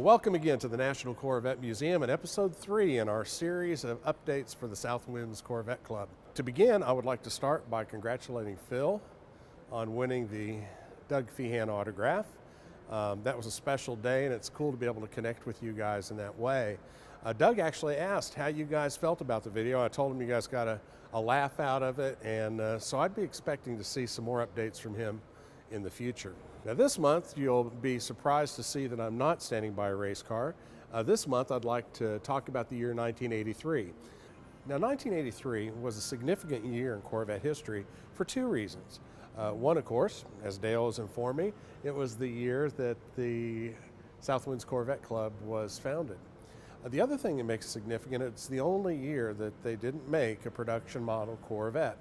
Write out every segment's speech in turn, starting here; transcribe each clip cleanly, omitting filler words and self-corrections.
Well, welcome again to the National Corvette Museum and episode 3 in our series of updates for the South Winds Corvette Club. To begin, I would like to start by congratulating Phil on winning the Doug Feehan autograph. That was a special day, and it's cool to be able to connect with you guys in that way. Doug actually asked how you guys felt about the video. I told him you guys got a laugh out of it, and so I'd be expecting to see some more updates from him in the future. Now this month, you'll be surprised to see that I'm not standing by a race car. This month, I'd like to talk about the year 1983. Now 1983 was a significant year in Corvette history for two reasons. One, of course, as Dale has informed me, it was the year that the South Winds Corvette Club was founded. The other thing that makes it significant, it's the only year that they didn't make a production model Corvette.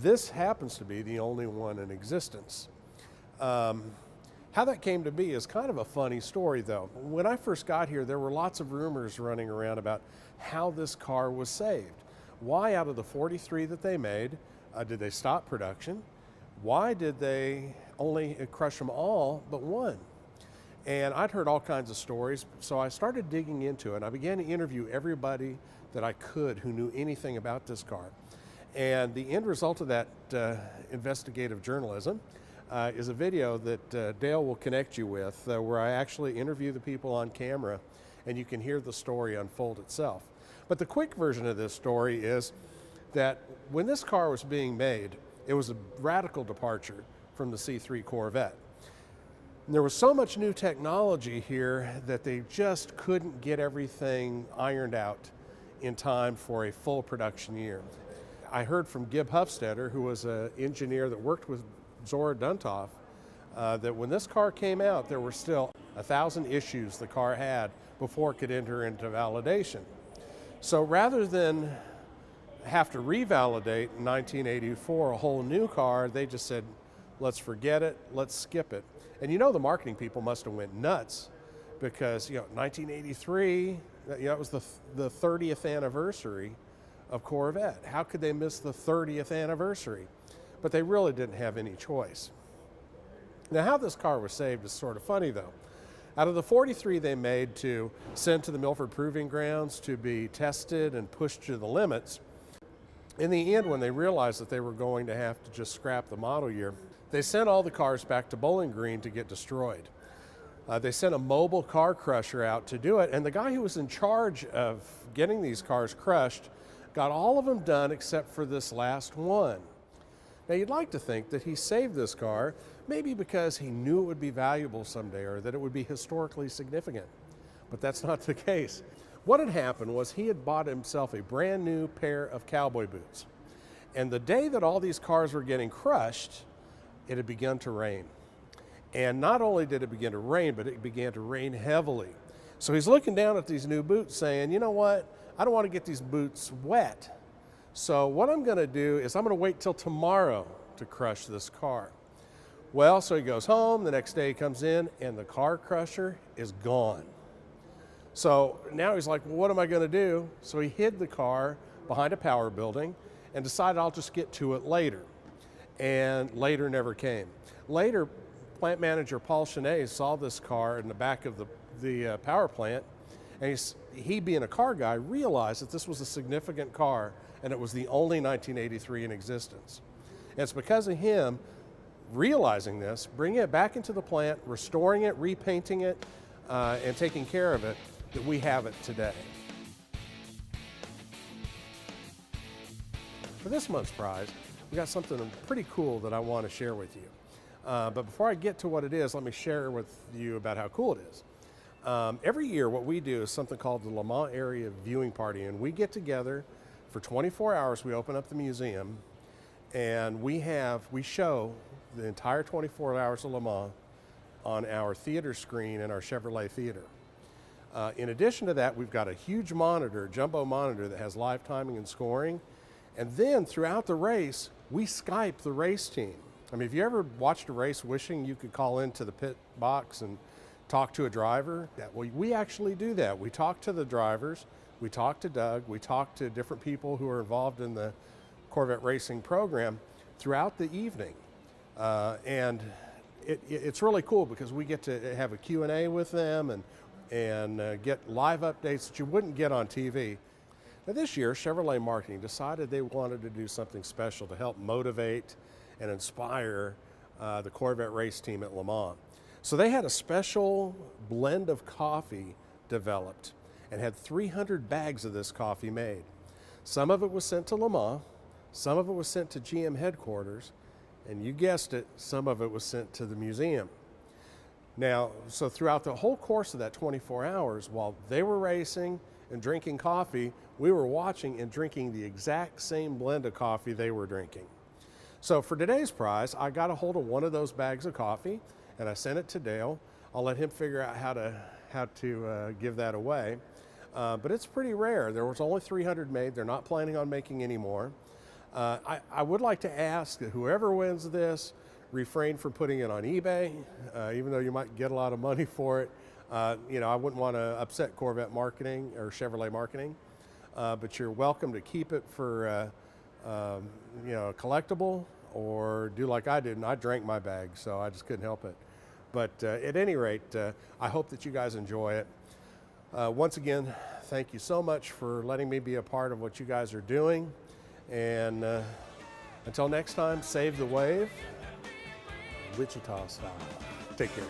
This happens to be the only one in existence. How that came to be is kind of a funny story, though. When I first got here, there were lots of rumors running around about how this car was saved. Why, out of the 43 that they made, did they stop production? Why did they only crush them all but one? And I'd heard all kinds of stories, so I started digging into it. I began to interview everybody that I could who knew anything about this car. And the end result of that investigative journalism is a video that Dale will connect you with, where I actually interview the people on camera, and you can hear the story unfold itself. But the quick version of this story is that when this car was being made, it was a radical departure from the C3 Corvette. And there was so much new technology here that they just couldn't get everything ironed out in time for a full production year. I heard from Gib Hufstetter, who was an engineer that worked with Zora Duntov, that when this car came out, there were still 1,000 issues the car had before it could enter into validation. So rather than have to revalidate in 1984 a whole new car, they just said, let's forget it, let's skip it. And you know the marketing people must have went nuts because 1983, it was the 30th anniversary of Corvette. How could they miss the 30th anniversary? But they really didn't have any choice. Now, how this car was saved is sort of funny, though. Out of the 43 they made to send to the Milford Proving Grounds to be tested and pushed to the limits, in the end, when they realized that they were going to have to just scrap the model year, they sent all the cars back to Bowling Green to get destroyed. They sent a mobile car crusher out to do it, and the guy who was in charge of getting these cars crushed got all of them done except for this last one. Now, you'd like to think that he saved this car, maybe because he knew it would be valuable someday or that it would be historically significant, but that's not the case. What had happened was he had bought himself a brand new pair of cowboy boots, and the day that all these cars were getting crushed, it had begun to rain. And not only did it begin to rain, but it began to rain heavily. So he's looking down at these new boots saying, you know what, I don't want to get these boots wet. So what I'm going to do is I'm going to wait till tomorrow to crush this car. Well, so he goes home, the next day he comes in, and the car crusher is gone. So now he's like, well, what am I going to do? So he hid the car behind a power building and decided I'll just get to it later. And later never came. Later, plant manager Paul Chenet saw this car in the back of the power plant, and he being a car guy, realized that this was a significant car and it was the only 1983 in existence. And it's because of him realizing this, bringing it back into the plant, restoring it, repainting it, and taking care of it, that we have it today. For this month's prize, we got something pretty cool that I want to share with you. But before I get to what it is, let me share with you about how cool it is. Every year what we do is something called the Le Mans Area Viewing Party, and we get together for 24 hours. We open up the museum and we show the entire 24 hours of Le Mans on our theater screen in our Chevrolet Theater. In addition to that, we've got a huge monitor, jumbo monitor, that has live timing and scoring. And then throughout the race, we Skype the race team. I mean, have you ever watched a race wishing you could call into the pit box and talk to a driver? Well, we actually do that. We talk to the drivers, we talk to Doug, we talk to different people who are involved in the Corvette racing program throughout the evening. And it's really cool because we get to have a Q&A with them, and and get live updates that you wouldn't get on TV. Now this year, Chevrolet Marketing decided they wanted to do something special to help motivate and inspire the Corvette race team at Le Mans. So they had a special blend of coffee developed and had 300 bags of this coffee made. Some of it was sent to Le Mans, some of it was sent to GM headquarters, and you guessed it, some of it was sent to the museum. Now, so throughout the whole course of that 24 hours, while they were racing and drinking coffee, we were watching and drinking the exact same blend of coffee they were drinking. So for today's prize, I got a hold of one of those bags of coffee and I sent it to Dale. I'll let him figure out how to give that away. But it's pretty rare. There was only 300 made. They're not planning on making any more. I would like to ask that whoever wins this, refrain from putting it on eBay, even though you might get a lot of money for it. You know, I wouldn't want to upset Corvette marketing or Chevrolet marketing, but you're welcome to keep it for, you know, a collectible, or do like I did, and I drank my bag, so I just couldn't help it. But at any rate, I hope that you guys enjoy it. Once again, thank you so much for letting me be a part of what you guys are doing. And until next time, save the wave, Wichita style. Take care.